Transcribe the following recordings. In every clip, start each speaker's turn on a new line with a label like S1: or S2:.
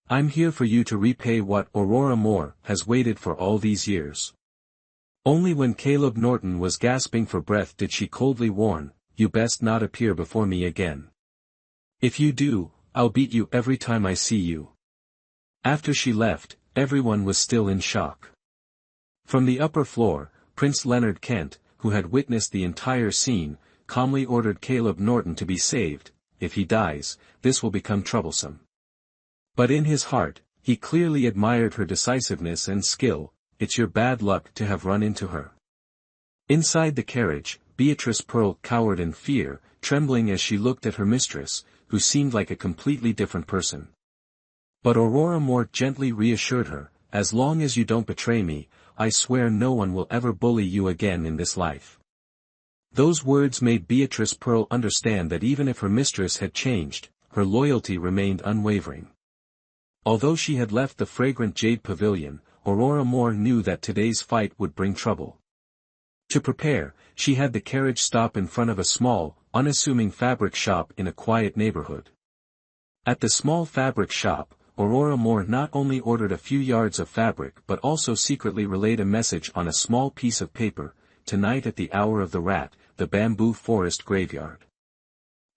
S1: I'm here for you to repay what Aurora Moore has waited for all these years. Only when Caleb Norton was gasping for breath did she coldly warn, you best not appear before me again. If you do, I'll beat you every time I see you. After she left, everyone was still in shock. From the upper floor, Prince Leonard Kent, who had witnessed the entire scene, calmly ordered Caleb Norton to be saved. If he dies, this will become troublesome. But in his heart, he clearly admired her decisiveness and skill. It's your bad luck to have run into her. Inside the carriage, Beatrice Pearl cowered in fear, trembling as she looked at her mistress, who seemed like a completely different person. But Aurora Moore gently reassured her, as long as you don't betray me, I swear no one will ever bully you again in this life. Those words made Beatrice Pearl understand that even if her mistress had changed, her loyalty remained unwavering. Although she had left the fragrant Jade Pavilion, Aurora Moore knew that today's fight would bring trouble. To prepare, she had the carriage stop in front of a small, unassuming fabric shop in a quiet neighborhood. At the small fabric shop, Aurora Moore not only ordered a few yards of fabric but also secretly relayed a message on a small piece of paper, tonight at the hour of the rat, the bamboo forest graveyard.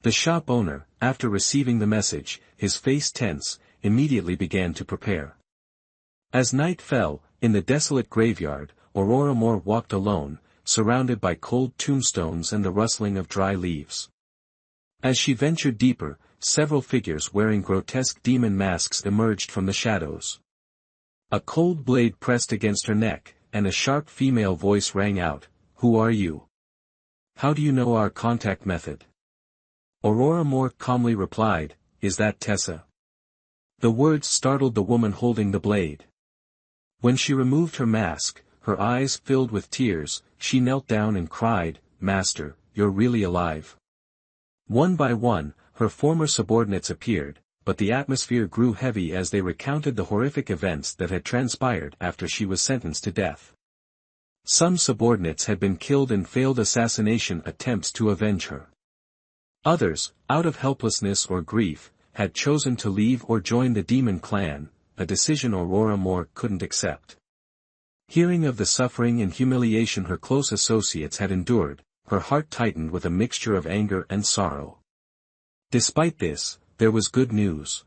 S1: The shop owner, after receiving the message, his face tense, immediately began to prepare. As night fell, in the desolate graveyard, Aurora Moore walked alone, surrounded by cold tombstones and the rustling of dry leaves. As she ventured deeper, several figures wearing grotesque demon masks emerged from the shadows. A cold blade pressed against her neck, and a sharp female voice rang out, "Who are you? How do you know our contact method?" Aurora Moore calmly replied, "Is that Tessa?" The words startled the woman holding the blade. When she removed her mask, her eyes filled with tears, she knelt down and cried, "Master, you're really alive." One by one, her former subordinates appeared, but the atmosphere grew heavy as they recounted the horrific events that had transpired after she was sentenced to death. Some subordinates had been killed in failed assassination attempts to avenge her. Others, out of helplessness or grief, had chosen to leave or join the demon clan, a decision Aurora Moore couldn't accept. Hearing of the suffering and humiliation her close associates had endured, her heart tightened with a mixture of anger and sorrow. Despite this, there was good news.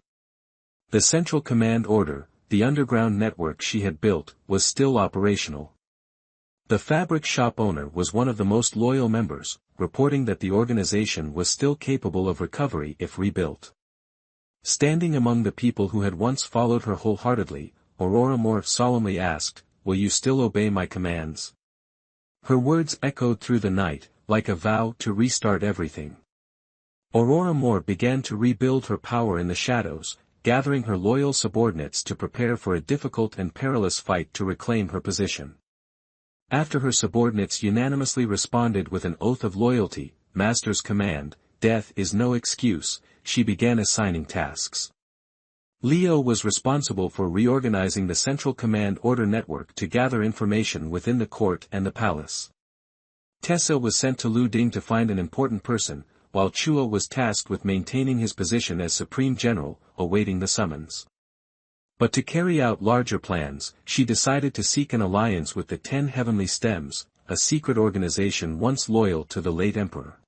S1: The Central Command Order, the underground network she had built, was still operational. The fabric shop owner was one of the most loyal members, reporting that the organization was still capable of recovery if rebuilt. Standing among the people who had once followed her wholeheartedly, Aurora Moore solemnly asked, "Will you still obey my commands?" Her words echoed through the night, like a vow to restart everything. Aurora Moore began to rebuild her power in the shadows, gathering her loyal subordinates to prepare for a difficult and perilous fight to reclaim her position. After her subordinates unanimously responded with an oath of loyalty, Master's command, "Death is no excuse," she began assigning tasks. Leo was responsible for reorganizing the Central Command Order network to gather information within the court and the palace. Tessa was sent to Lu Ding to find an important person, while Chua was tasked with maintaining his position as Supreme General, awaiting the summons. But to carry out larger plans, she decided to seek an alliance with the 10 Heavenly Stems, a secret organization once loyal to the late Emperor.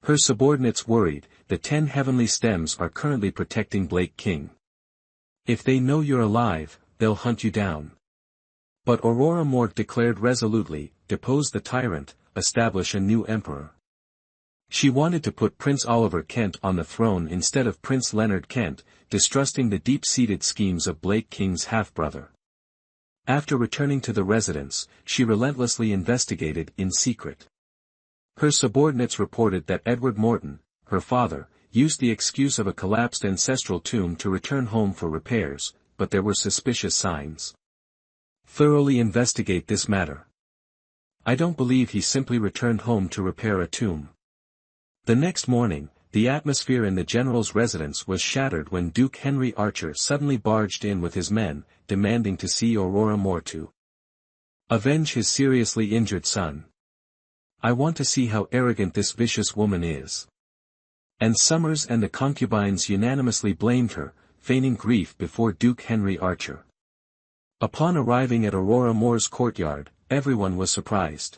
S1: Her subordinates worried, the 10 Heavenly Stems are currently protecting Blake King. If they know you're alive, they'll hunt you down. But Aurora Moore declared resolutely, depose the tyrant, establish a new emperor. She wanted to put Prince Oliver Kent on the throne instead of Prince Leonard Kent, distrusting the deep-seated schemes of Blake King's half-brother. After returning to the residence, she relentlessly investigated in secret. Her subordinates reported that Edward Morton, her father, used the excuse of a collapsed ancestral tomb to return home for repairs, but there were suspicious signs. Thoroughly investigate this matter. I don't believe he simply returned home to repair a tomb. The next morning, the atmosphere in the general's residence was shattered when Duke Henry Archer suddenly barged in with his men, demanding to see Aurora Moore to avenge his seriously injured son. I want to see how arrogant this vicious woman is. And Summers and the concubines unanimously blamed her, feigning grief before Duke Henry Archer. Upon arriving at Aurora Moore's courtyard, everyone was surprised.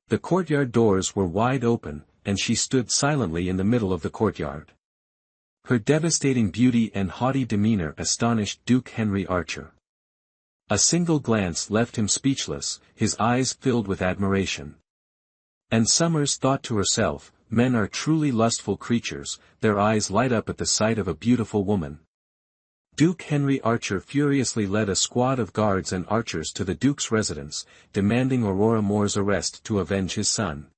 S1: The courtyard doors were wide open, and she stood silently in the middle of the courtyard. Her devastating beauty and haughty demeanor astonished Duke Henry Archer. A single glance left him speechless, his eyes filled with admiration. And Summers thought to herself, men are truly lustful creatures, their eyes light up at the sight of a beautiful woman. Duke Henry Archer furiously led a squad of guards and archers to the Duke's residence, demanding Aurora Moore's arrest to avenge his son.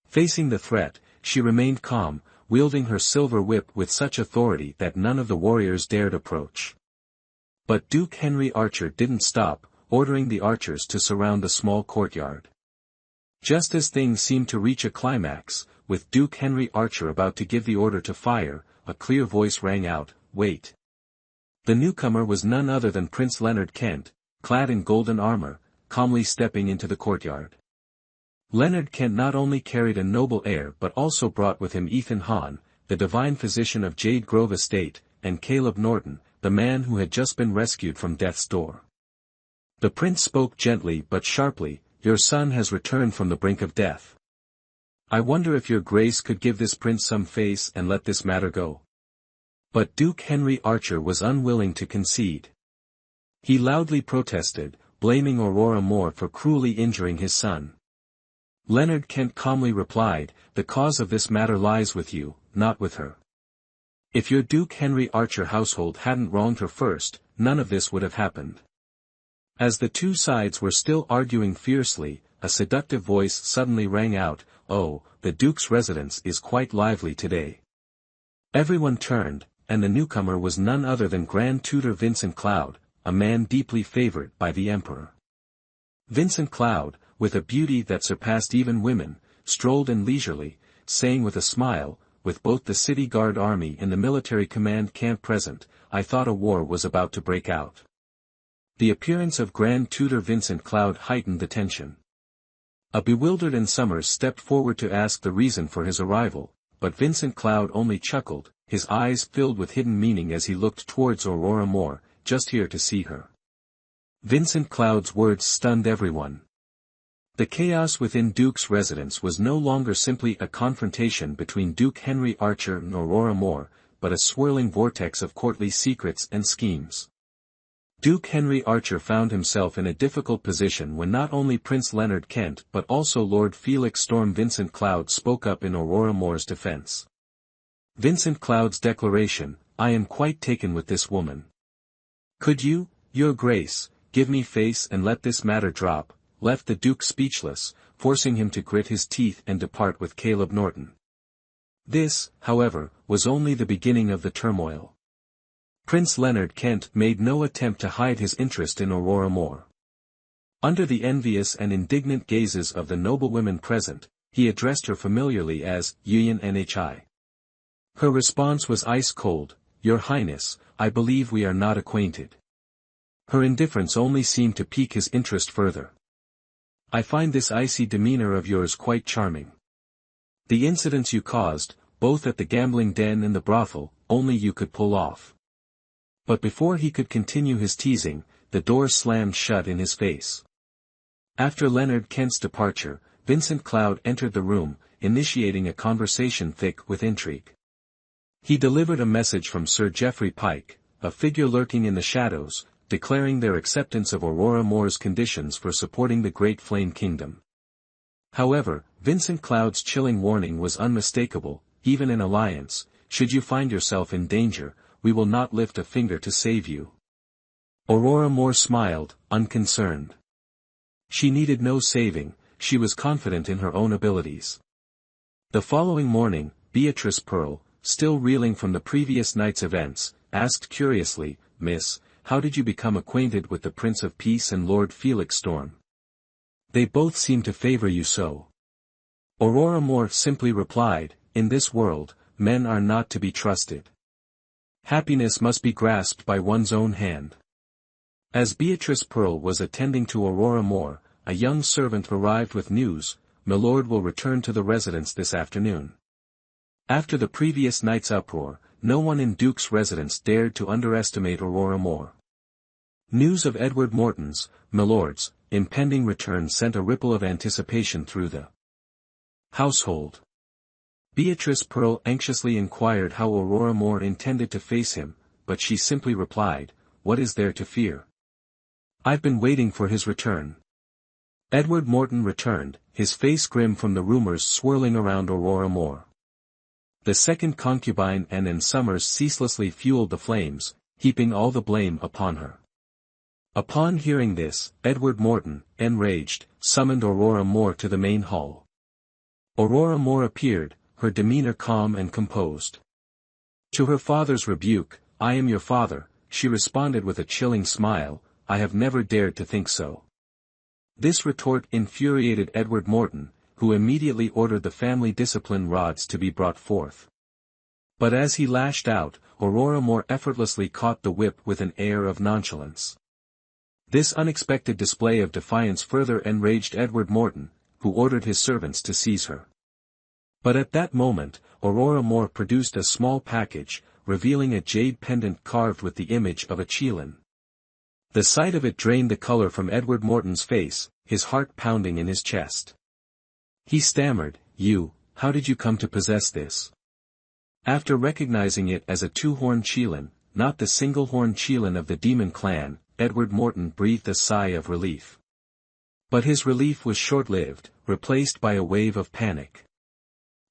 S1: Facing the threat, she remained calm, wielding her silver whip with such authority that none of the warriors dared approach. But Duke Henry Archer didn't stop, ordering the archers to surround the small courtyard. Just as things seemed to reach a climax, with Duke Henry Archer about to give the order to fire, a clear voice rang out, "Wait." The newcomer was none other than Prince Leonard Kent, clad in golden armor, calmly stepping into the courtyard. Leonard Kent not only carried a noble air but also brought with him Ethan Hahn, the divine physician of Jade Grove Estate, and Caleb Norton, the man who had just been rescued from death's door. The prince spoke gently but sharply, "Your son has returned from the brink of death. I wonder if your grace could give this prince some face and let this matter go." But Duke Henry Archer was unwilling to concede. He loudly protested, blaming Aurora Moore for cruelly injuring his son. Leonard Kent calmly replied, "The cause of this matter lies with you, not with her. If your Duke Henry Archer household hadn't wronged her first, none of this would have happened." As the two sides were still arguing fiercely, a seductive voice suddenly rang out, "Oh, the Duke's residence is quite lively today." Everyone turned, and the newcomer was none other than Grand Tutor Vincent Cloud, a man deeply favored by the Emperor. Vincent Cloud, with a beauty that surpassed even women, strolled in leisurely, saying with a smile, with both the city guard army and the military command camp present, "I thought a war was about to break out." The appearance of Grand Tutor Vincent Cloud heightened the tension. A bewildered Summers stepped forward to ask the reason for his arrival, but Vincent Cloud only chuckled, his eyes filled with hidden meaning as he looked towards Aurora Moore, "Just here to see her." Vincent Cloud's words stunned everyone. The chaos within Duke's residence was no longer simply a confrontation between Duke Henry Archer and Aurora Moore, but a swirling vortex of courtly secrets and schemes. Duke Henry Archer found himself in a difficult position when not only Prince Leonard Kent but also Lord Felix Storm Vincent Cloud spoke up in Aurora Moore's defense. Vincent Cloud's declaration, "I am quite taken with this woman. Could you, your grace, give me face and let this matter drop," left the Duke speechless, forcing him to grit his teeth and depart with Caleb Norton. This, however, was only the beginning of the turmoil. Prince Leonard Kent made no attempt to hide his interest in Aurora Moore. Under the envious and indignant gazes of the noblewomen present, he addressed her familiarly as Yuyan Nhi. Her response was ice cold, "Your Highness, I believe we are not acquainted." Her indifference only seemed to pique his interest further. "I find this icy demeanor of yours quite charming. The incidents you caused, both at the gambling den and the brothel, only you could pull off." But before he could continue his teasing, the door slammed shut in his face. After Leonard Kent's departure, Vincent Cloud entered the room, initiating a conversation thick with intrigue. He delivered a message from Sir Geoffrey Pike, a figure lurking in the shadows, declaring their acceptance of Aurora Moore's conditions for supporting the Great Flame Kingdom. However, Vincent Cloud's chilling warning was unmistakable, "Even in alliance, should you find yourself in danger, we will not lift a finger to save you." Aurora Moore smiled, unconcerned. She needed no saving, she was confident in her own abilities. The following morning, Beatrice Pearl, still reeling from the previous night's events, asked curiously, "Miss, how did you become acquainted with the Prince of Peace and Lord Felix Storm? They both seem to favor you so." Aurora Moore simply replied, "In this world, men are not to be trusted. Happiness must be grasped by one's own hand." As Beatrice Pearl was attending to Aurora Moore, a young servant arrived with news, "Milord will return to the residence this afternoon." After the previous night's uproar, no one in Duke's residence dared to underestimate Aurora more. News of Edward Morton's, milord's, impending return sent a ripple of anticipation through the household. Beatrice Pearl anxiously inquired how Aurora Moore intended to face him, but she simply replied, "What is there to fear? I've been waiting for his return." Edward Morton returned, his face grim from the rumors swirling around Aurora Moore. The second concubine Anne Summers ceaselessly fueled the flames, heaping all the blame upon her. Upon hearing this, Edward Morton, enraged, summoned Aurora Moore to the main hall. Aurora Moore appeared, her demeanor calm and composed. To her father's rebuke, "I am your father," she responded with a chilling smile, "I have never dared to think so." This retort infuriated Edward Morton, who immediately ordered the family discipline rods to be brought forth. But as he lashed out, Aurora Moore effortlessly caught the whip with an air of nonchalance. This unexpected display of defiance further enraged Edward Morton, who ordered his servants to seize her. But at that moment, Aurora Moore produced a small package, revealing a jade pendant carved with the image of a Qilin. The sight of it drained the color from Edward Morton's face, his heart pounding in his chest. He stammered, "How did you come to possess this?" After recognizing it as a two-horned Qilin, not the single-horned Qilin of the demon clan, Edward Morton breathed a sigh of relief. But his relief was short-lived, replaced by a wave of panic.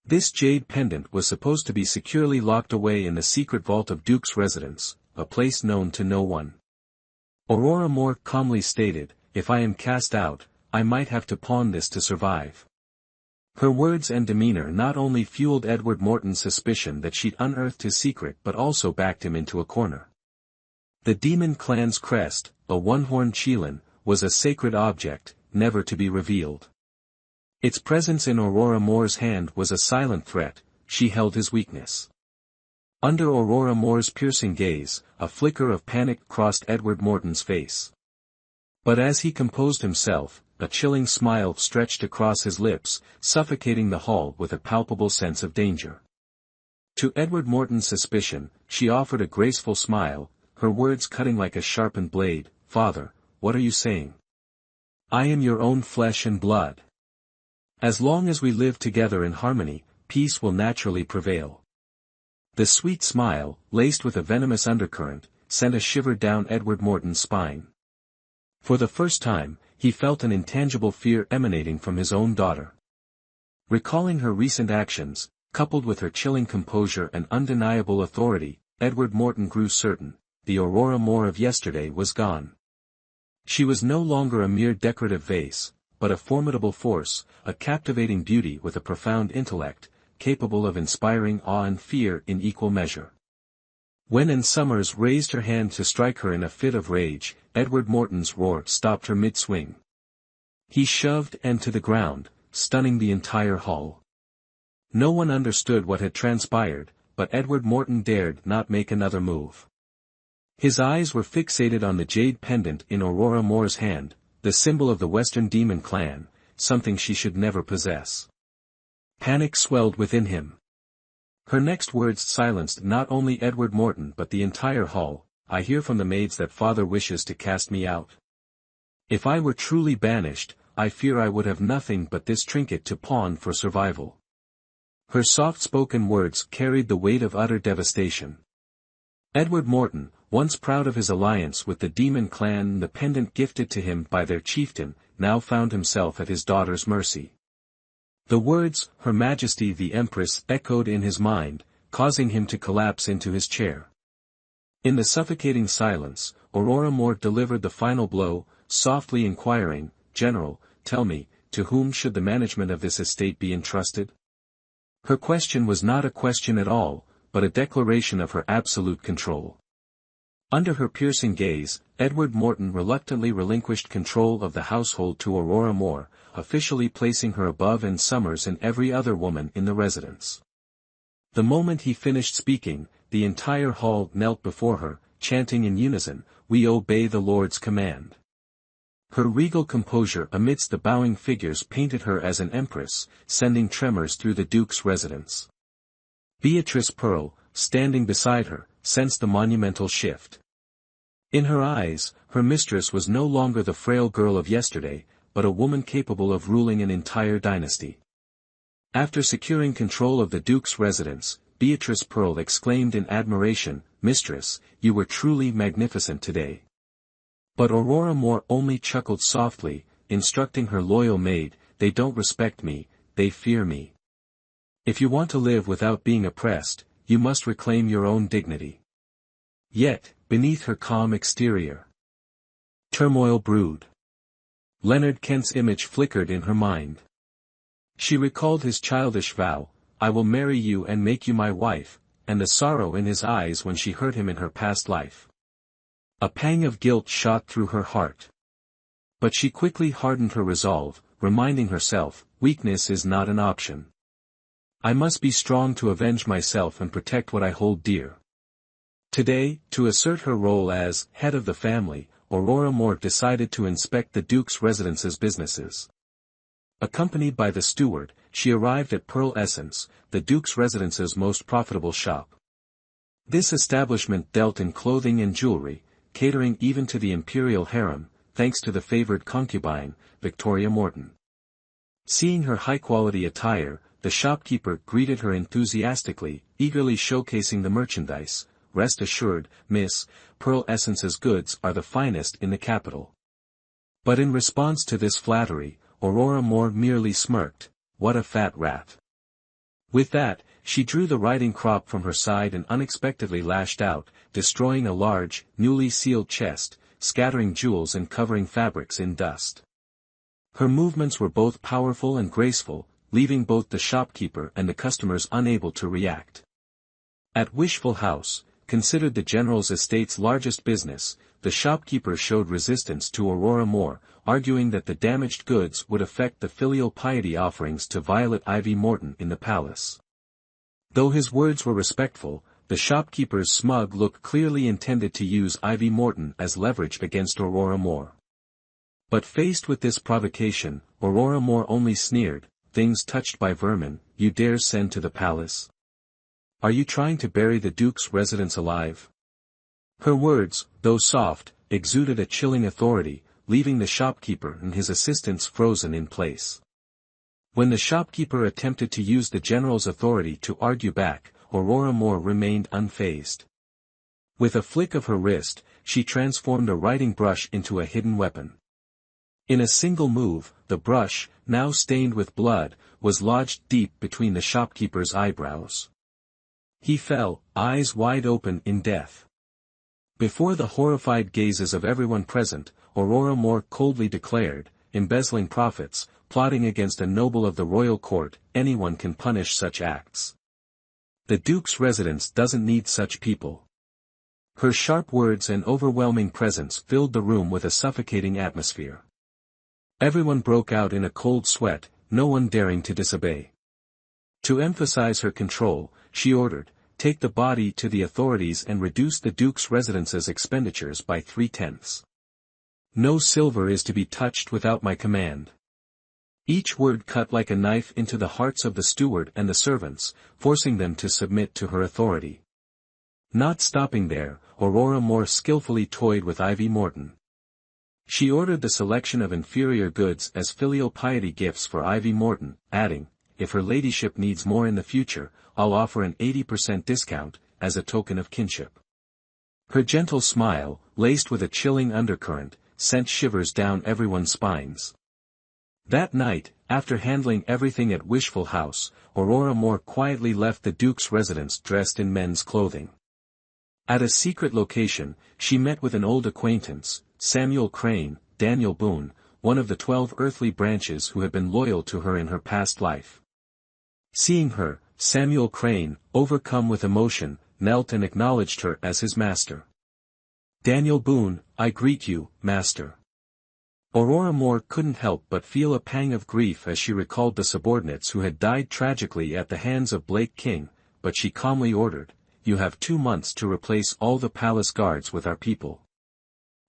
S1: This jade pendant was supposed to be securely locked away in the secret vault of Duke's residence, a place known to no one. Aurora Moore calmly stated, "If I am cast out, I might have to pawn this to survive." Her words and demeanor not only fueled Edward Morton's suspicion that she'd unearthed his secret but also backed him into a corner. The demon clan's crest, a one-horned Qilin, was a sacred object, never to be revealed. Its presence in Aurora Moore's hand was a silent threat, she held his weakness. Under Aurora Moore's piercing gaze, a flicker of panic crossed Edward Morton's face. But as he composed himself, a chilling smile stretched across his lips, suffocating the hall with a palpable sense of danger. To Edward Morton's suspicion, she offered a graceful smile, her words cutting like a sharpened blade, "Father, what are you saying? I am your own flesh and blood. As long as we live together in harmony, peace will naturally prevail." The sweet smile, laced with a venomous undercurrent, sent a shiver down Edward Morton's spine. For the first time, he felt an intangible fear emanating from his own daughter. Recalling her recent actions, coupled with her chilling composure and undeniable authority, Edward Morton grew certain, the Aurora Moore of yesterday was gone. She was no longer a mere decorative vase, but a formidable force, a captivating beauty with a profound intellect, capable of inspiring awe and fear in equal measure. When Anne Summers raised her hand to strike her in a fit of rage, Edward Morton's roar stopped her mid-swing. He shoved Anne to the ground, stunning the entire hall. No one understood what had transpired, but Edward Morton dared not make another move. His eyes were fixated on the jade pendant in Aurora Moore's hand, the symbol of the Western Demon Clan, something she should never possess. Panic swelled within him. Her next words silenced not only Edward Morton but the entire hall. "I hear from the maids that father wishes to cast me out. If I were truly banished, I fear I would have nothing but this trinket to pawn for survival." Her soft-spoken words carried the weight of utter devastation. Edward Morton, once proud of his alliance with the demon clan and the pendant gifted to him by their chieftain, now found himself at his daughter's mercy. The words, "Her Majesty the Empress," echoed in his mind, causing him to collapse into his chair. In the suffocating silence, Aurora Moore delivered the final blow, softly inquiring, "General, tell me, to whom should the management of this estate be entrusted?" Her question was not a question at all, but a declaration of her absolute control. Under her piercing gaze, Edward Morton reluctantly relinquished control of the household to Aurora Moore, officially placing her above Anne Summers and every other woman in the residence. The moment he finished speaking, the entire hall knelt before her, chanting in unison, "We obey the Lord's command." Her regal composure amidst the bowing figures painted her as an empress, sending tremors through the Duke's residence. Beatrice Pearl, standing beside her, sensed the monumental shift. In her eyes, her mistress was no longer the frail girl of yesterday, but a woman capable of ruling an entire dynasty. After securing control of the Duke's residence, Beatrice Pearl exclaimed in admiration, "Mistress, you were truly magnificent today." But Aurora Moore only chuckled softly, instructing her loyal maid, "They don't respect me, they fear me. If you want to live without being oppressed, you must reclaim your own dignity." Yet, beneath her calm exterior, turmoil brewed. Leonard Kent's image flickered in her mind. She recalled his childish vow, "I will marry you and make you my wife," and the sorrow in his eyes when she heard him in her past life. A pang of guilt shot through her heart. But she quickly hardened her resolve, reminding herself, weakness is not an option. I must be strong to avenge myself and protect what I hold dear. Today, to assert her role as head of the family, Aurora Moore decided to inspect the Duke's residence's businesses. Accompanied by the steward, she arrived at Pearl Essence, the Duke's residence's most profitable shop. This establishment dealt in clothing and jewelry, catering even to the imperial harem, thanks to the favored concubine, Victoria Morton. Seeing her high-quality attire, the shopkeeper greeted her enthusiastically, eagerly showcasing the merchandise. "Rest assured, Miss, Pearl Essence's goods are the finest in the capital." But in response to this flattery, Aurora Moore merely smirked, "What a fat rat." With that, she drew the riding crop from her side and unexpectedly lashed out, destroying a large, newly sealed chest, scattering jewels and covering fabrics in dust. Her movements were both powerful and graceful, leaving both the shopkeeper and the customers unable to react. At Wishful House, considered the general's estate's largest business, the shopkeeper showed resistance to Aurora Moore, arguing that the damaged goods would affect the filial piety offerings to Violet Ivy Morton in the palace. Though his words were respectful, the shopkeeper's smug look clearly intended to use Ivy Morton as leverage against Aurora Moore. But faced with this provocation, Aurora Moore only sneered, "Things touched by vermin, you dare send to the palace? Are you trying to bury the Duke's residence alive?" Her words, though soft, exuded a chilling authority, leaving the shopkeeper and his assistants frozen in place. When the shopkeeper attempted to use the general's authority to argue back, Aurora Moore remained unfazed. With a flick of her wrist, she transformed a writing brush into a hidden weapon. In a single move, the brush, now stained with blood, was lodged deep between the shopkeeper's eyebrows. He fell, eyes wide open in death. Before the horrified gazes of everyone present, Aurora Moore coldly declared, "Embezzling profits, plotting against a noble of the royal court, anyone can punish such acts. The Duke's residence doesn't need such people." Her sharp words and overwhelming presence filled the room with a suffocating atmosphere. Everyone broke out in a cold sweat, no one daring to disobey. To emphasize her control, she ordered, "Take the body to the authorities and reduce the Duke's residence's expenditures by 3/10. No silver is to be touched without my command." Each word cut like a knife into the hearts of the steward and the servants, forcing them to submit to her authority. Not stopping there, Aurora Moore skillfully toyed with Ivy Morton. She ordered the selection of inferior goods as filial piety gifts for Ivy Morton, adding, "If her ladyship needs more in the future, I'll offer an 80% discount, as a token of kinship." Her gentle smile, laced with a chilling undercurrent, sent shivers down everyone's spines. That night, after handling everything at Wishful House, Aurora Moore quietly left the Duke's residence dressed in men's clothing. At a secret location, she met with an old acquaintance, Samuel Crane, Daniel Boone, one of the 12 earthly branches who had been loyal to her in her past life. Seeing her, Samuel Crane, overcome with emotion, knelt and acknowledged her as his master. "Daniel Boone, I greet you, master." Aurora Moore couldn't help but feel a pang of grief as she recalled the subordinates who had died tragically at the hands of Blake King, but she calmly ordered, "You have 2 months to replace all the palace guards with our people.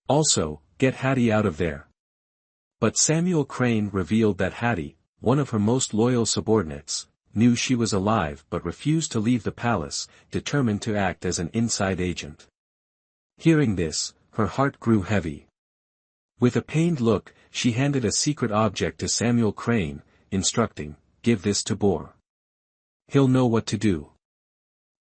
S1: Also, get Hattie out of there." But Samuel Crane revealed that Hattie, one of her most loyal subordinates, knew she was alive but refused to leave the palace, determined to act as an inside agent. Hearing this, her heart grew heavy. With a pained look, she handed a secret object to Samuel Crane, instructing, "Give this to Boar. He'll know what to do."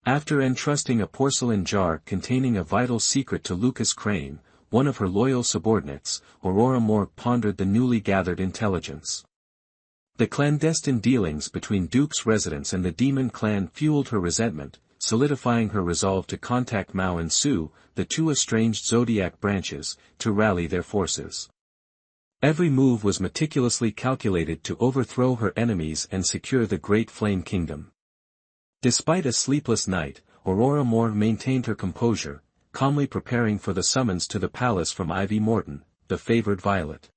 S1: After entrusting a porcelain jar containing a vital secret to Lucas Crane, one of her loyal subordinates, Aurora Moore pondered the newly gathered intelligence. The clandestine dealings between Duke's residence and the Demon Clan fueled her resentment, solidifying her resolve to contact Mao and Su, the two estranged zodiac branches, to rally their forces. Every move was meticulously calculated to overthrow her enemies and secure the Great Flame Kingdom. Despite a sleepless night, Aurora Moore maintained her composure, calmly preparing for the summons to the palace from Ivy Morton, the favored violet.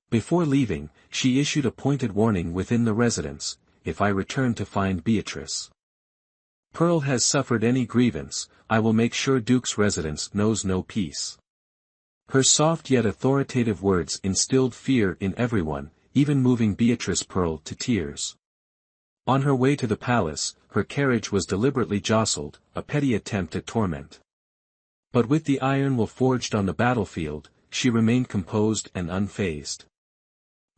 S1: Before leaving, she issued a pointed warning within the residence: "If I return to find Beatrice Pearl has suffered any grievance, I will make sure Duke's residence knows no peace." Her soft yet authoritative words instilled fear in everyone, even moving Beatrice Pearl to tears. On her way to the palace, her carriage was deliberately jostled, a petty attempt at torment. But with the iron will forged on the battlefield, she remained composed and unfazed.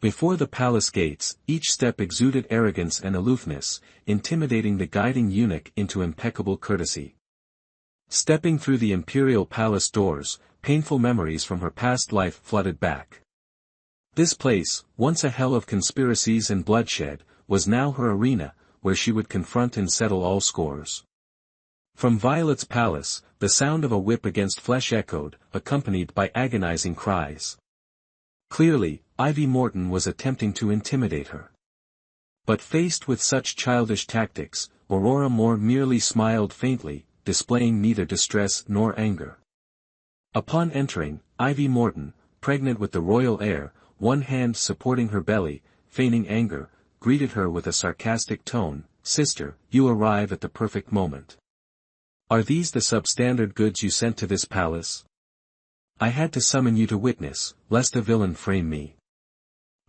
S1: Before the palace gates, each step exuded arrogance and aloofness, intimidating the guiding eunuch into impeccable courtesy. Stepping through the imperial palace doors, painful memories from her past life flooded back. This place, once a hell of conspiracies and bloodshed, was now her arena, where she would confront and settle all scores. From Violet's palace, the sound of a whip against flesh echoed, accompanied by agonizing cries. Clearly, Ivy Morton was attempting to intimidate her. But faced with such childish tactics, Aurora Moore merely smiled faintly, displaying neither distress nor anger. Upon entering, Ivy Morton, pregnant with the royal air, one hand supporting her belly, feigning anger, greeted her with a sarcastic tone: "Sister, you arrive at the perfect moment. Are these the substandard goods you sent to this palace? I had to summon you to witness, lest a villain frame me."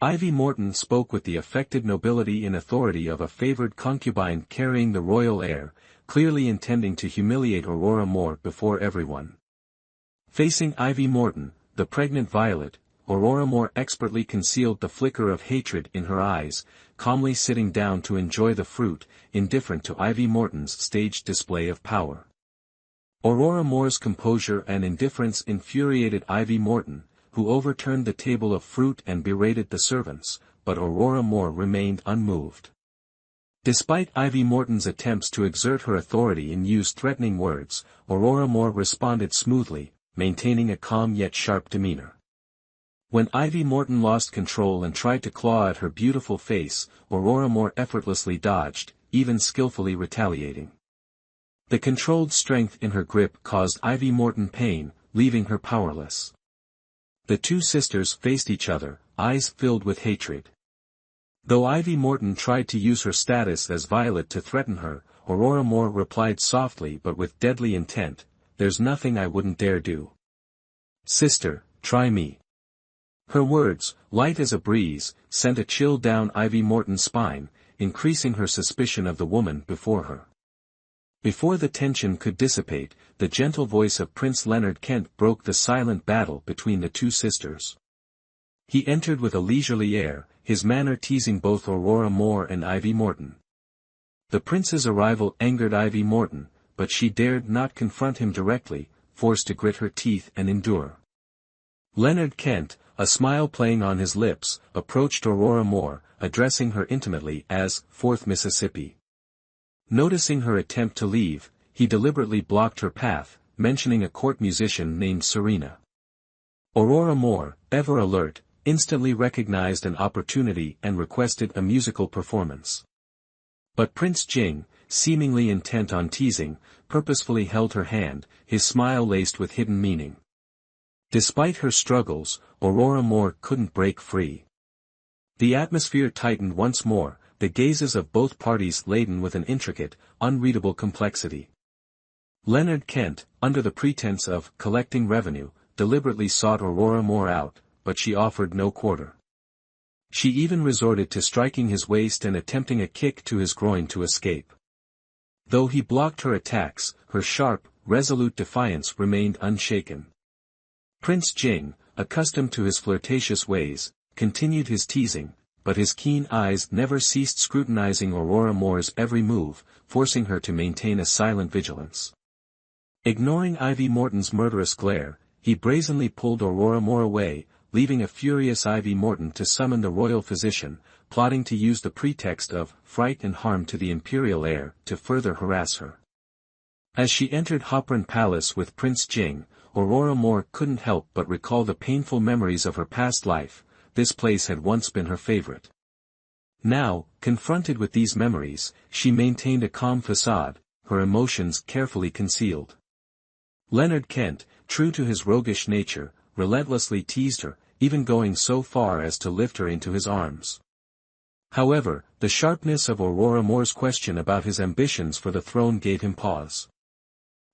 S1: Ivy Morton spoke with the affected nobility and authority of a favored concubine carrying the royal air, clearly intending to humiliate Aurora Moore before everyone. Facing Ivy Morton, the pregnant Violet, Aurora Moore expertly concealed the flicker of hatred in her eyes, calmly sitting down to enjoy the fruit, indifferent to Ivy Morton's staged display of power. Aurora Moore's composure and indifference infuriated Ivy Morton, who overturned the table of fruit and berated the servants, but Aurora Moore remained unmoved. Despite Ivy Morton's attempts to exert her authority and use threatening words, Aurora Moore responded smoothly, maintaining a calm yet sharp demeanor. When Ivy Morton lost control and tried to claw at her beautiful face, Aurora Moore effortlessly dodged, even skillfully retaliating. The controlled strength in her grip caused Ivy Morton pain, leaving her powerless. The two sisters faced each other, eyes filled with hatred. Though Ivy Morton tried to use her status as Violet to threaten her, Aurora Moore replied softly but with deadly intent: "There's nothing I wouldn't dare do. Sister, try me." Her words, light as a breeze, sent a chill down Ivy Morton's spine, increasing her suspicion of the woman before her. Before the tension could dissipate, the gentle voice of Prince Leonard Kent broke the silent battle between the two sisters. He entered with a leisurely air, his manner teasing both Aurora Moore and Ivy Morton. The prince's arrival angered Ivy Morton, but she dared not confront him directly, forced to grit her teeth and endure. Leonard Kent, a smile playing on his lips, approached Aurora Moore, addressing her intimately as "Fourth Mississippi." Noticing her attempt to leave, he deliberately blocked her path, mentioning a court musician named Serena. Aurora Moore, ever alert, instantly recognized an opportunity and requested a musical performance. But Prince Jing, seemingly intent on teasing, purposefully held her hand, his smile laced with hidden meaning. Despite her struggles, Aurora Moore couldn't break free. The atmosphere tightened once more, the gazes of both parties laden with an intricate, unreadable complexity. Leonard Kent, under the pretense of collecting revenue, deliberately sought Aurora Moore out, but she offered no quarter. She even resorted to striking his waist and attempting a kick to his groin to escape. Though he blocked her attacks, her sharp, resolute defiance remained unshaken. Prince Jing, accustomed to his flirtatious ways, continued his teasing, but his keen eyes never ceased scrutinizing Aurora Moore's every move, forcing her to maintain a silent vigilance. Ignoring Ivy Morton's murderous glare, he brazenly pulled Aurora Moore away, leaving a furious Ivy Morton to summon the royal physician, plotting to use the pretext of fright and harm to the imperial heir to further harass her. As she entered Hopran Palace with Prince Jing, Aurora Moore couldn't help but recall the painful memories of her past life. This place had once been her favorite. Now, confronted with these memories, she maintained a calm facade, her emotions carefully concealed. Leonard Kent, true to his roguish nature, relentlessly teased her, even going so far as to lift her into his arms. However, the sharpness of Aurora Moore's question about his ambitions for the throne gave him pause.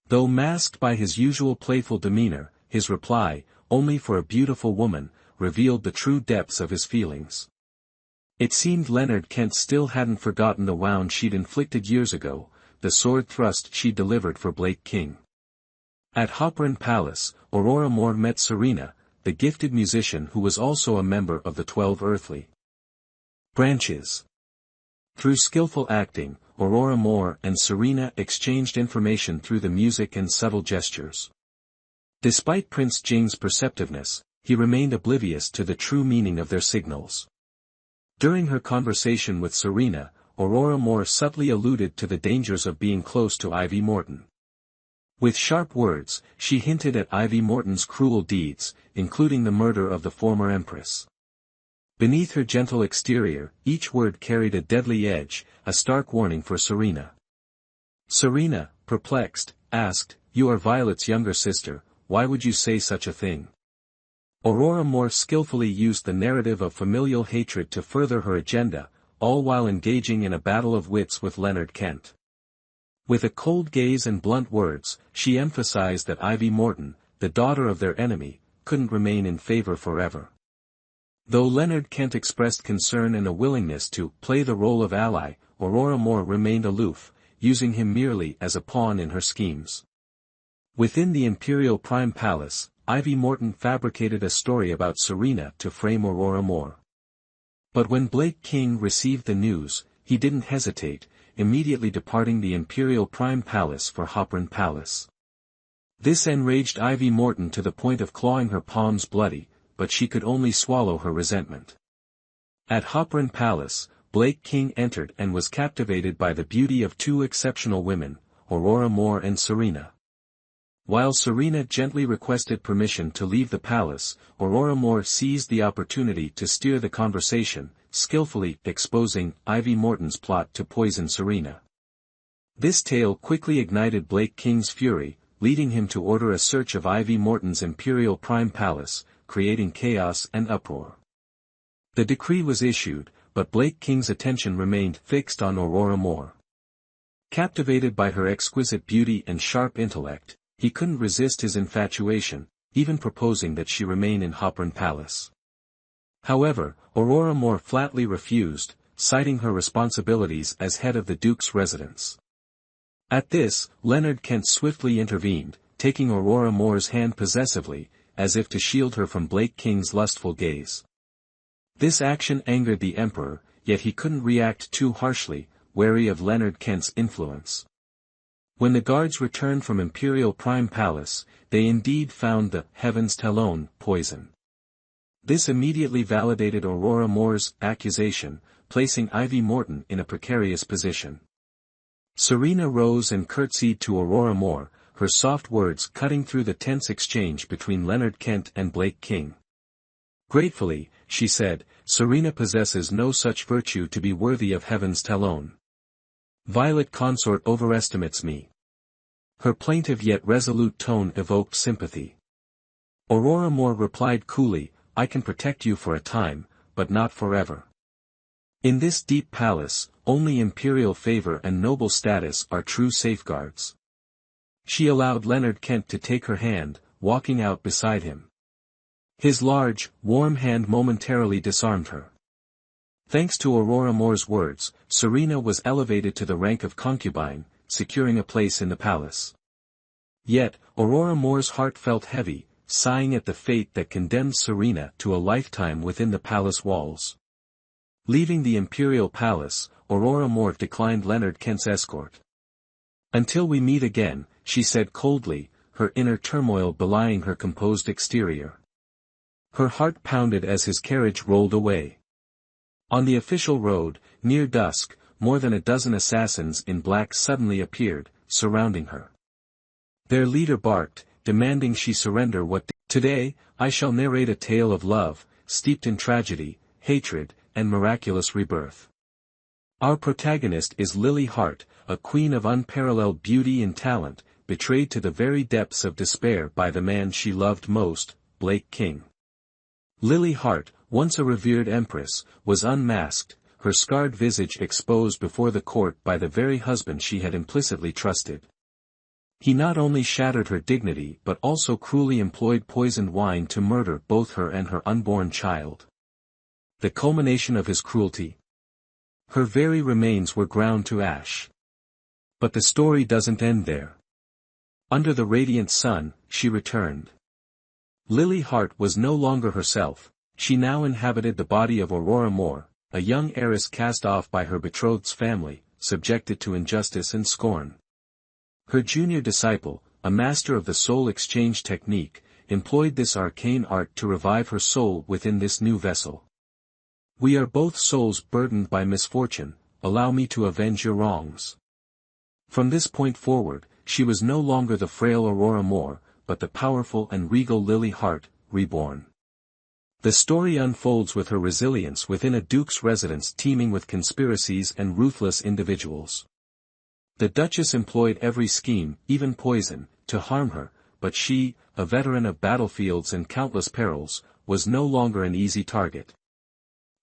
S1: Though masked by his usual playful demeanor, his reply, "Only for a beautiful woman," revealed the true depths of his feelings. It seemed Leonard Kent still hadn't forgotten the wound she'd inflicted years ago, the sword thrust she'd delivered for Blake King. At Hopran Palace, Aurora Moore met Serena, the gifted musician who was also a member of the 12 Earthly Branches. Through skillful acting, Aurora Moore and Serena exchanged information through the music and subtle gestures. Despite Prince Jing's perceptiveness, he remained oblivious to the true meaning of their signals. During her conversation with Serena, Aurora Moore subtly alluded to the dangers of being close to Ivy Morton. With sharp words, she hinted at Ivy Morton's cruel deeds, including the murder of the former empress. Beneath her gentle exterior, each word carried a deadly edge, a stark warning for Serena. Serena, perplexed, asked, "You are Violet's younger sister, why would you say such a thing?" Aurora Moore skillfully used the narrative of familial hatred to further her agenda, all while engaging in a battle of wits with Leonard Kent. With a cold gaze and blunt words, she emphasized that Ivy Morton, the daughter of their enemy, couldn't remain in favor forever. Though Leonard Kent expressed concern and a willingness to play the role of ally, Aurora Moore remained aloof, using him merely as a pawn in her schemes. Within the Imperial Prime Palace, Ivy Morton fabricated a story about Serena to frame Aurora Moore. But when Blake King received the news, he didn't hesitate, immediately departing the Imperial Prime Palace for Hopran Palace. This enraged Ivy Morton to the point of clawing her palms bloody, but she could only swallow her resentment. At Hopran Palace, Blake King entered and was captivated by the beauty of two exceptional women, Aurora Moore and Serena. While Serena gently requested permission to leave the palace, Aurora Moore seized the opportunity to steer the conversation, skillfully exposing Ivy Morton's plot to poison Serena. This tale quickly ignited Blake King's fury, leading him to order a search of Ivy Morton's Imperial Prime Palace, creating chaos and uproar. The decree was issued, but Blake King's attention remained fixed on Aurora Moore. Captivated by her exquisite beauty and sharp intellect, he couldn't resist his infatuation, even proposing that she remain in Hopran Palace. However, Aurora Moore flatly refused, citing her responsibilities as head of the Duke's residence. At this, Leonard Kent swiftly intervened, taking Aurora Moore's hand possessively, as if to shield her from Blake King's lustful gaze. This action angered the Emperor, yet he couldn't react too harshly, wary of Leonard Kent's influence. When the guards returned from Imperial Prime Palace, they indeed found the Heaven's Talon poison. This immediately validated Aurora Moore's accusation, placing Ivy Morton in a precarious position. Serena rose and curtsied to Aurora Moore, her soft words cutting through the tense exchange between Leonard Kent and Blake King. Gratefully, she said, "Serena possesses no such virtue to be worthy of Heaven's Talon. Violet consort overestimates me." Her plaintive yet resolute tone evoked sympathy. Aurora Moore replied coolly, "I can protect you for a time, but not forever. In this deep palace, only imperial favor and noble status are true safeguards." She allowed Leonard Kent to take her hand, walking out beside him. His large, warm hand momentarily disarmed her. Thanks to Aurora Moore's words, Serena was elevated to the rank of concubine, securing a place in the palace. Yet, Aurora Moore's heart felt heavy, sighing at the fate that condemned Serena to a lifetime within the palace walls. Leaving the imperial palace, Aurora Moore declined Leonard Kent's escort. "Until we meet again," she said coldly, her inner turmoil belying her composed exterior. Her heart pounded as his carriage rolled away. On the official road, near dusk, more than a dozen assassins in black suddenly appeared, surrounding her. Their leader barked, demanding she surrender what. Today, I shall narrate a tale of love, steeped in tragedy, hatred, and miraculous rebirth. Our protagonist is Lily Hart, a queen of unparalleled beauty and talent, betrayed to the very depths of despair by the man she loved most, Blake King. Lily Hart, once a revered empress, was unmasked, her scarred visage exposed before the court by the very husband she had implicitly trusted. He not only shattered her dignity but also cruelly employed poisoned wine to murder both her and her unborn child. The culmination of his cruelty? Her very remains were ground to ash. But the story doesn't end there. Under the radiant sun, she returned. Lily Hart was no longer herself, she now inhabited the body of Aurora Moore, a young heiress cast off by her betrothed's family, subjected to injustice and scorn. Her junior disciple, a master of the soul exchange technique, employed this arcane art to revive her soul within this new vessel. "We are both souls burdened by misfortune, allow me to avenge your wrongs." From this point forward, she was no longer the frail Aurora Moore, but the powerful and regal Lily Hart, reborn. The story unfolds with her resilience within a duke's residence teeming with conspiracies and ruthless individuals. The Duchess employed every scheme, even poison, to harm her, but she, a veteran of battlefields and countless perils, was no longer an easy target.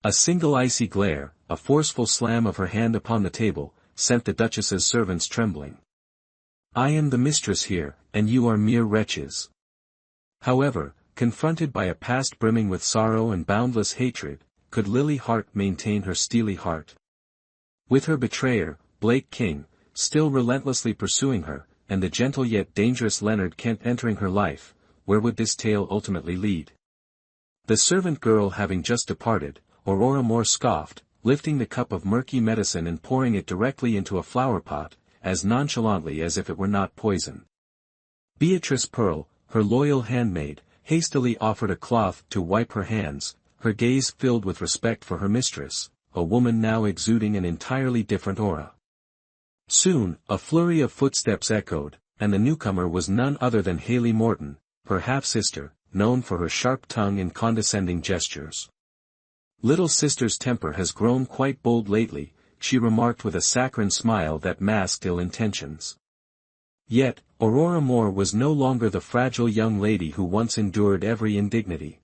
S1: A single icy glare, a forceful slam of her hand upon the table, sent the Duchess's servants trembling. "I am the mistress here, and you are mere wretches." However, confronted by a past brimming with sorrow and boundless hatred, could Lily Hart maintain her steely heart? With her betrayer, Blake King, still relentlessly pursuing her, and the gentle yet dangerous Leonard Kent entering her life, where would this tale ultimately lead? The servant girl having just departed, Aurora Moore scoffed, lifting the cup of murky medicine and pouring it directly into a flower pot, as nonchalantly as if it were not poison. Beatrice Pearl, her loyal handmaid, hastily offered a cloth to wipe her hands, her gaze filled with respect for her mistress, a woman now exuding an entirely different aura. Soon, a flurry of footsteps echoed, and the newcomer was none other than Haley Morton, her half-sister, known for her sharp tongue and condescending gestures. "Little sister's temper has grown quite bold lately," she remarked with a saccharine smile that masked ill intentions. Yet, Aurora Moore was no longer the fragile young lady who once endured every indignity.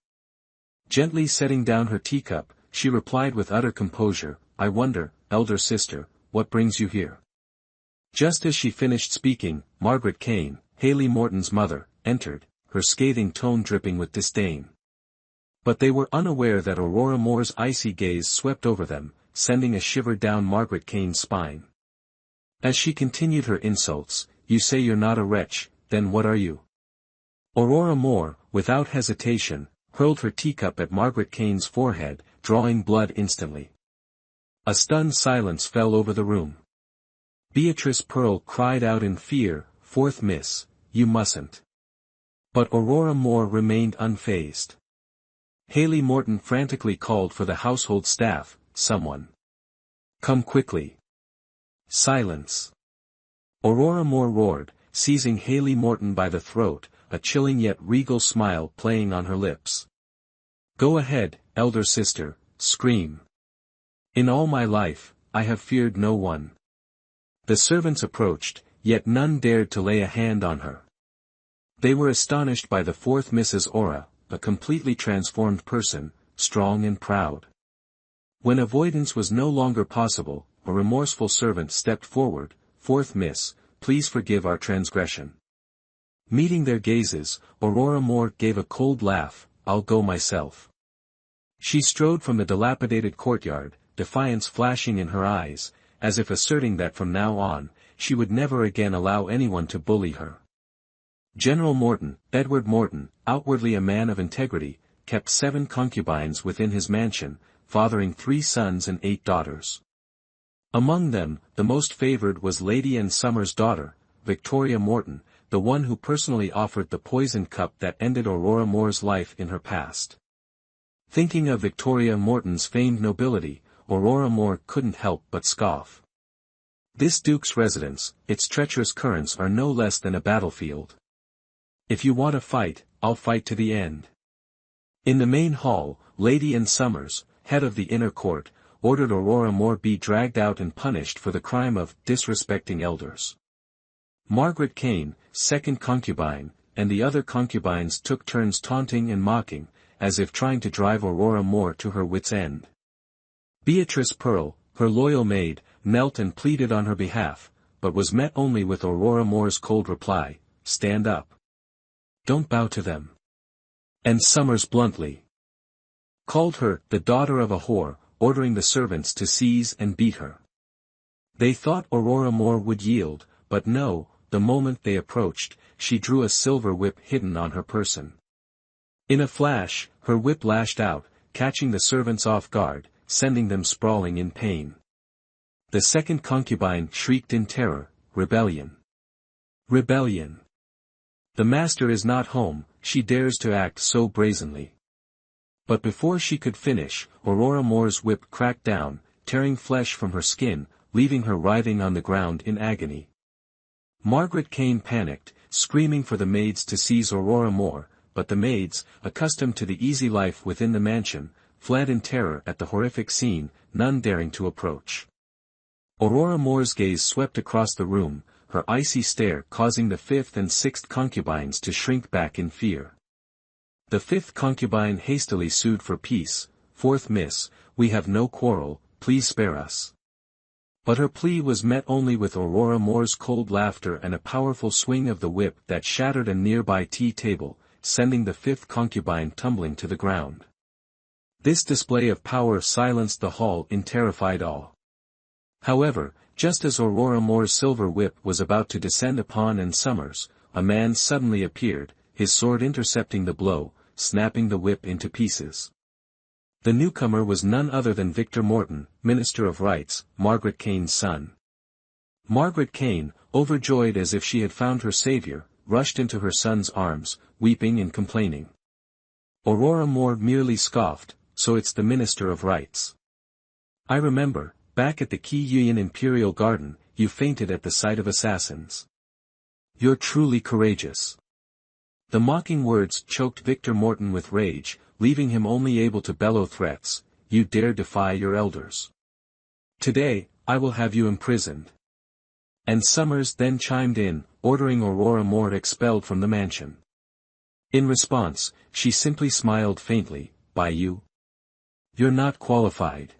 S1: Gently setting down her teacup, she replied with utter composure, "I wonder, elder sister, what brings you here?" Just as she finished speaking, Margaret Kane, Haley Morton's mother, entered, her scathing tone dripping with disdain. But they were unaware that Aurora Moore's icy gaze swept over them, sending a shiver down Margaret Kane's spine. As she continued her insults, "You say you're not a wretch, then what are you?" Aurora Moore, without hesitation, hurled her teacup at Margaret Kane's forehead, drawing blood instantly. A stunned silence fell over the room. Beatrice Pearl cried out in fear, "Fourth miss, you mustn't." But Aurora Moore remained unfazed. Haley Morton frantically called for the household staff, "Someone. Come quickly." Silence. Aurora Moore roared, seizing Haley Morton by the throat, a chilling yet regal smile playing on her lips. "Go ahead, elder sister, scream. In all my life, I have feared no one." The servants approached, yet none dared to lay a hand on her. They were astonished by the fourth Mrs. Aura, a completely transformed person, strong and proud. When avoidance was no longer possible, a remorseful servant stepped forward, "Fourth Miss, please forgive our transgression." Meeting their gazes, Aurora Moore gave a cold laugh, "I'll go myself." She strode from the dilapidated courtyard, defiance flashing in her eyes, as if asserting that from now on, she would never again allow anyone to bully her. General Morton, Edward Morton, outwardly a man of integrity, kept 7 concubines within his mansion, fathering 3 sons and 8 daughters. Among them, the most favored was Lady Anne Summer's daughter, Victoria Morton, the one who personally offered the poison cup that ended Aurora Moore's life in her past. Thinking of Victoria Morton's famed nobility, Aurora Moore couldn't help but scoff. This duke's residence, its treacherous currents are no less than a battlefield. If you want to fight, I'll fight to the end. In the main hall, Lady Anne Summers, head of the inner court, ordered Aurora Moore be dragged out and punished for the crime of disrespecting elders. Margaret Kane, second concubine, and the other concubines took turns taunting and mocking, as if trying to drive Aurora Moore to her wits' end. Beatrice Pearl, her loyal maid, knelt and pleaded on her behalf, but was met only with Aurora Moore's cold reply, "Stand up. Don't bow to them." And Summers bluntly called her the daughter of a whore, ordering the servants to seize and beat her. They thought Aurora Moore would yield, but no, the moment they approached, she drew a silver whip hidden on her person. In a flash, her whip lashed out, catching the servants off guard, sending them sprawling in pain. The second concubine shrieked in terror, "Rebellion! Rebellion! The master is not home, she dares to act so brazenly." But before she could finish, Aurora Moore's whip cracked down, tearing flesh from her skin, leaving her writhing on the ground in agony. Margaret Kane panicked, screaming for the maids to seize Aurora Moore, but the maids, accustomed to the easy life within the mansion, fled in terror at the horrific scene, none daring to approach. Aurora Moore's gaze swept across the room, her icy stare causing the 5th and 6th concubines to shrink back in fear. The 5th concubine hastily sued for peace, "4th Miss, we have no quarrel, please spare us." But her plea was met only with Aurora Moore's cold laughter and a powerful swing of the whip that shattered a nearby tea table, sending the 5th concubine tumbling to the ground. This display of power silenced the hall in terrified awe. However, just as Aurora Moore's silver whip was about to descend upon Anne Summers, a man suddenly appeared, his sword intercepting the blow, snapping the whip into pieces. The newcomer was none other than Victor Morton, Minister of Rights, Margaret Kane's son. Margaret Kane, overjoyed as if she had found her savior, rushed into her son's arms, weeping and complaining. Aurora Moore merely scoffed, "So it's the Minister of Rights. I remember, back at the Kiyuan Imperial Garden, you fainted at the sight of assassins. You're truly courageous." The mocking words choked Victor Morton with rage, leaving him only able to bellow threats, "You dare defy your elders. Today, I will have you imprisoned." And Summers then chimed in, ordering Aurora Moore expelled from the mansion. In response, she simply smiled faintly, "By you? You're not qualified."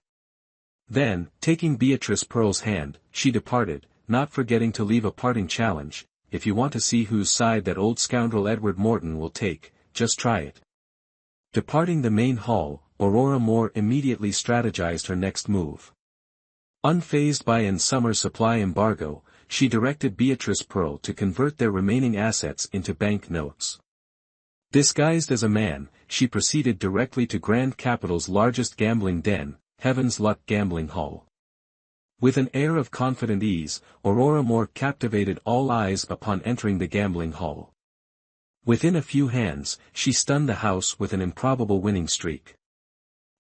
S1: Then, taking Beatrice Pearl's hand, she departed, not forgetting to leave a parting challenge, "If you want to see whose side that old scoundrel Edward Morton will take, just try it." Departing the main hall, Aurora Moore immediately strategized her next move. Unfazed by Anne Summers' supply embargo, she directed Beatrice Pearl to convert their remaining assets into bank notes. Disguised as a man, she proceeded directly to Grand Capital's largest gambling den, Heaven's Luck Gambling Hall. With an air of confident ease, Aurora Moore captivated all eyes upon entering the gambling hall. Within a few hands, she stunned the house with an improbable winning streak.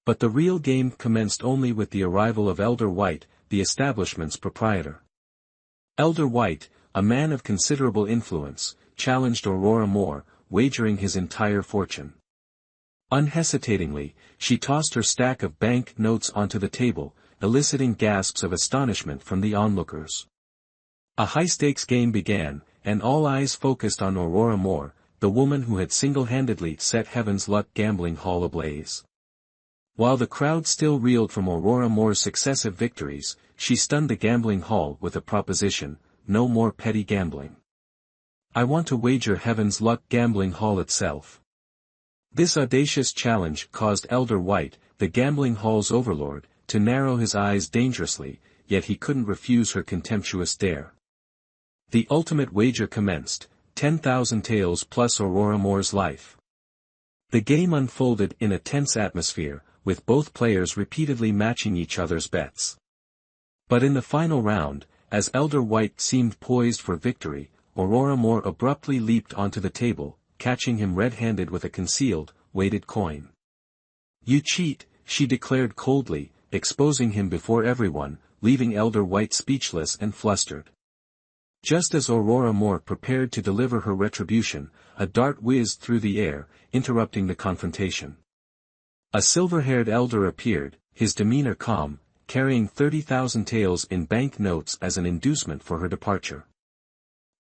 S1: But the real game commenced only with the arrival of Elder White, the establishment's proprietor. Elder White, a man of considerable influence, challenged Aurora Moore, wagering his entire fortune. Unhesitatingly, she tossed her stack of bank notes onto the table, eliciting gasps of astonishment from the onlookers. A high-stakes game began, and all eyes focused on Aurora Moore, the woman who had single-handedly set Heaven's Luck Gambling Hall ablaze. While the crowd still reeled from Aurora Moore's successive victories, she stunned the gambling hall with a proposition: "No more petty gambling. I want to wager Heaven's Luck Gambling Hall itself." This audacious challenge caused Elder White, the gambling hall's overlord, to narrow his eyes dangerously, yet he couldn't refuse her contemptuous dare. The ultimate wager commenced, 10,000 taels plus Aurora Moore's life. The game unfolded in a tense atmosphere, with both players repeatedly matching each other's bets. But in the final round, as Elder White seemed poised for victory, Aurora Moore abruptly leaped onto the table, catching him red-handed with a concealed, weighted coin. "You cheat," she declared coldly, exposing him before everyone, leaving Elder White speechless and flustered. Just as Aurora Moore prepared to deliver her retribution, a dart whizzed through the air, interrupting the confrontation. A silver-haired elder appeared, his demeanor calm, carrying 30,000 taels in bank notes as an inducement for her departure.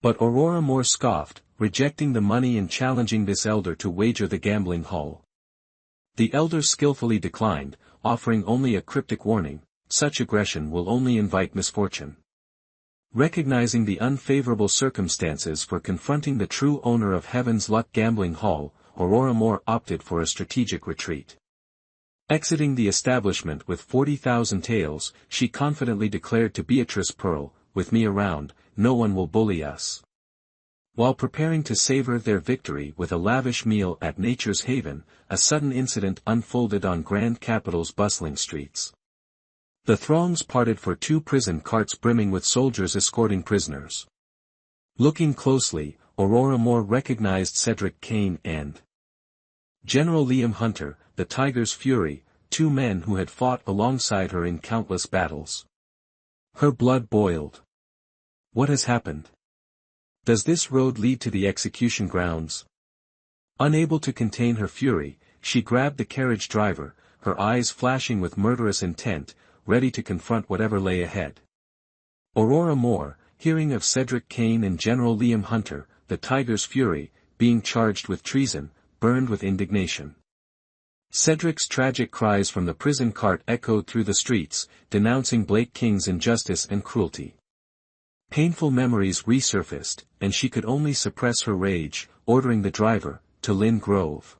S1: But Aurora Moore scoffed, rejecting the money and challenging this elder to wager the gambling hall. The elder skillfully declined, offering only a cryptic warning: such aggression will only invite misfortune. Recognizing the unfavorable circumstances for confronting the true owner of Heaven's Luck Gambling Hall, Aurora Moore opted for a strategic retreat. Exiting the establishment with 40,000 taels, she confidently declared to Beatrice Pearl, "With me around, no one will bully us." While preparing to savor their victory with a lavish meal at Nature's Haven, a sudden incident unfolded on Grand Capital's bustling streets. The throngs parted for two prison carts brimming with soldiers escorting prisoners. Looking closely, Aurora Moore recognized Cedric Kane and General Liam Hunter, the Tiger's Fury, two men who had fought alongside her in countless battles. Her blood boiled. What has happened? Does this road lead to the execution grounds? Unable to contain her fury, she grabbed the carriage driver, her eyes flashing with murderous intent, ready to confront whatever lay ahead. Aurora Moore, hearing of Cedric Kane and General Liam Hunter, the Tiger's Fury, being charged with treason, burned with indignation. Cedric's tragic cries from the prison cart echoed through the streets, denouncing Blake King's injustice and cruelty. Painful memories resurfaced, and she could only suppress her rage, ordering the driver to Lynn Grove.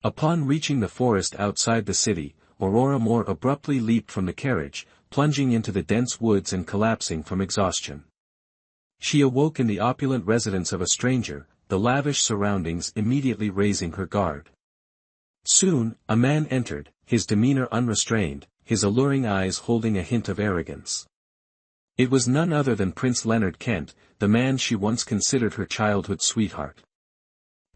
S1: Upon reaching the forest outside the city, Aurora Moore abruptly leaped from the carriage, plunging into the dense woods and collapsing from exhaustion. She awoke in the opulent residence of a stranger, the lavish surroundings immediately raising her guard. Soon, a man entered, his demeanor unrestrained, his alluring eyes holding a hint of arrogance. It was none other than Prince Leonard Kent, the man she once considered her childhood sweetheart.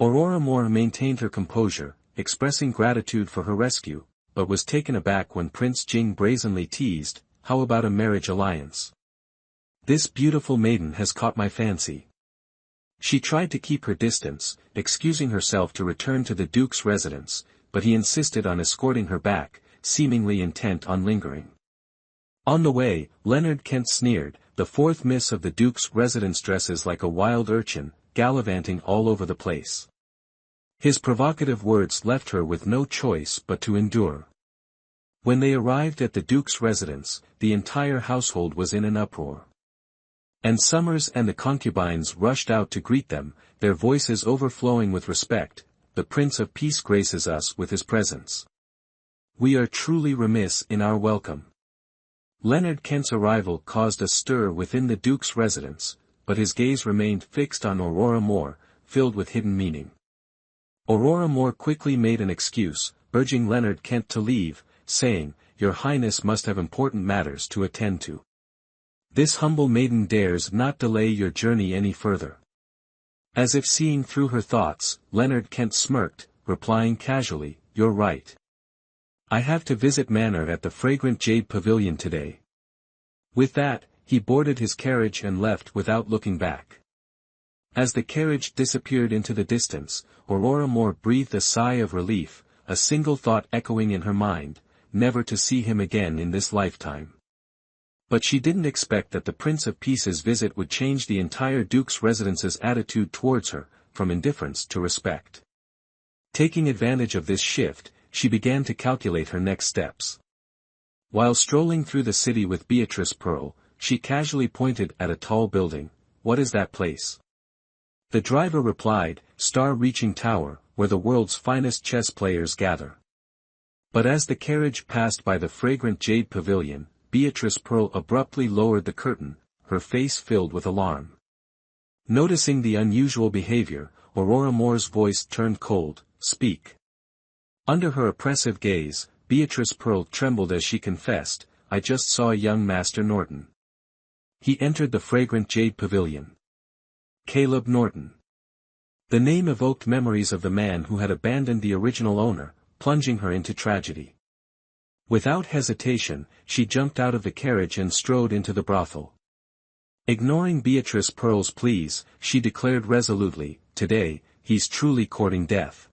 S1: Aurora Moore maintained her composure, expressing gratitude for her rescue, but was taken aback when Prince Jing brazenly teased, "How about a marriage alliance? This beautiful maiden has caught my fancy." She tried to keep her distance, excusing herself to return to the Duke's residence, but he insisted on escorting her back, seemingly intent on lingering. On the way, Leonard Kent sneered, "The fourth miss of the Duke's residence dresses like a wild urchin, gallivanting all over the place." His provocative words left her with no choice but to endure. When they arrived at the Duke's residence, the entire household was in an uproar. And Summers and the concubines rushed out to greet them, their voices overflowing with respect. "The Prince of Peace graces us with his presence. We are truly remiss in our welcome." Leonard Kent's arrival caused a stir within the Duke's residence, but his gaze remained fixed on Aurora Moore, filled with hidden meaning. Aurora Moore quickly made an excuse, urging Leonard Kent to leave, saying, "Your Highness must have important matters to attend to. This humble maiden dares not delay your journey any further." As if seeing through her thoughts, Leonard Kent smirked, replying casually, "You're right. I have to visit Manor at the Fragrant Jade Pavilion today." With that, he boarded his carriage and left without looking back. As the carriage disappeared into the distance, Aurora Moore breathed a sigh of relief, a single thought echoing in her mind: never to see him again in this lifetime. But she didn't expect that the Prince of Peace's visit would change the entire Duke's residence's attitude towards her, from indifference to respect. Taking advantage of this shift, she began to calculate her next steps. While strolling through the city with Beatrice Pearl, she casually pointed at a tall building. "What is that place?" The driver replied, "Star-reaching tower, where the world's finest chess players gather." But as the carriage passed by the fragrant jade pavilion, Beatrice Pearl abruptly lowered the curtain, her face filled with alarm. Noticing the unusual behavior, Aurora Moore's voice turned cold. "Speak." Under her oppressive gaze, Beatrice Pearl trembled as she confessed, "I just saw young Master Norton. He entered the fragrant jade pavilion." Caleb Norton. The name evoked memories of the man who had abandoned the original owner, plunging her into tragedy. Without hesitation, she jumped out of the carriage and strode into the brothel. Ignoring Beatrice Pearl's pleas, she declared resolutely, "Today, he's truly courting death."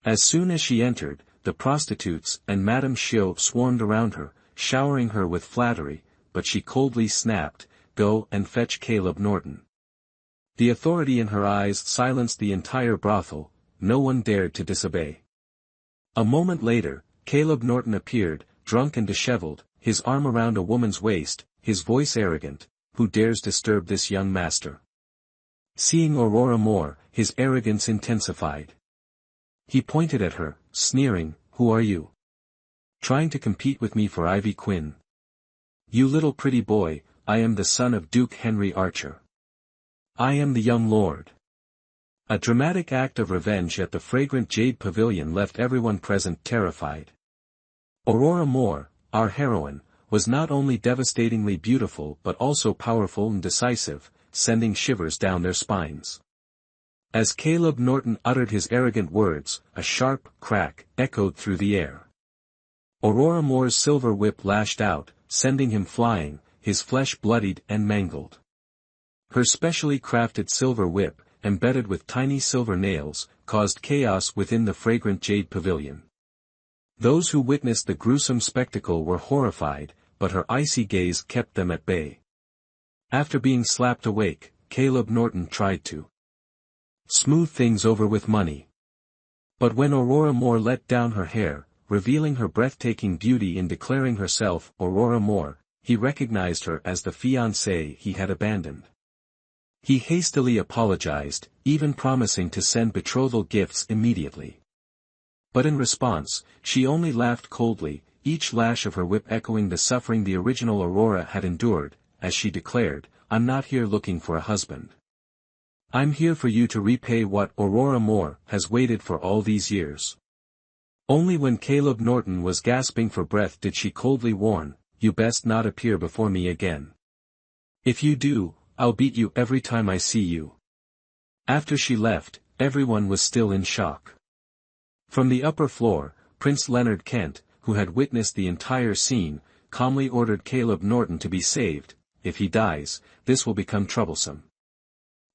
S1: As soon as she entered, the prostitutes and Madame Chiot swarmed around her, showering her with flattery, but she coldly snapped, "Go and fetch Caleb Norton." The authority in her eyes silenced the entire brothel. No one dared to disobey. A moment later, Caleb Norton appeared, drunk and disheveled, his arm around a woman's waist, his voice arrogant. "Who dares disturb this young master?" Seeing Aurora Moore, his arrogance intensified. He pointed at her, sneering, "Who are you? Trying to compete with me for Ivy Quinn? You little pretty boy, I am the son of Duke Henry Archer. I am the young lord." A dramatic act of revenge at the fragrant jade pavilion left everyone present terrified. Aurora Moore, our heroine, was not only devastatingly beautiful but also powerful and decisive, sending shivers down their spines. As Caleb Norton uttered his arrogant words, a sharp crack echoed through the air. Aurora Moore's silver whip lashed out, sending him flying, his flesh bloodied and mangled. Her specially crafted silver whip, embedded with tiny silver nails, caused chaos within the fragrant jade pavilion. Those who witnessed the gruesome spectacle were horrified, but her icy gaze kept them at bay. After being slapped awake, Caleb Norton tried to smooth things over with money. But when Aurora Moore let down her hair, revealing her breathtaking beauty in declaring herself Aurora Moore, he recognized her as the fiancée he had abandoned. He hastily apologized, even promising to send betrothal gifts immediately. But in response, she only laughed coldly, each lash of her whip echoing the suffering the original Aurora had endured, as she declared, "I'm not here looking for a husband. I'm here for you to repay what Aurora Moore has waited for all these years." Only when Caleb Norton was gasping for breath did she coldly warn, "You best not appear before me again. If you do, I'll beat you every time I see you." After she left, everyone was still in shock. From the upper floor, Prince Leonard Kent, who had witnessed the entire scene, calmly ordered Caleb Norton to be saved. "If he dies, this will become troublesome."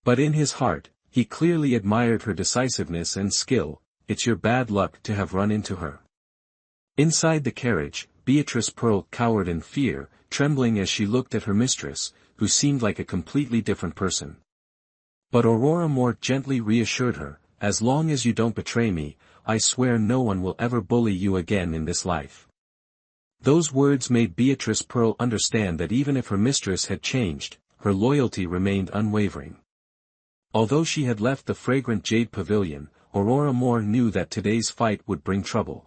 S1: But in his heart, he clearly admired her decisiveness and skill. "It's your bad luck to have run into her." Inside the carriage, Beatrice Pearl cowered in fear, trembling as she looked at her mistress, who seemed like a completely different person. But Aurora Moore gently reassured her, "As long as you don't betray me, I swear no one will ever bully you again in this life." Those words made Beatrice Pearl understand that even if her mistress had changed, her loyalty remained unwavering. Although she had left the fragrant jade pavilion, Aurora Moore knew that today's fight would bring trouble.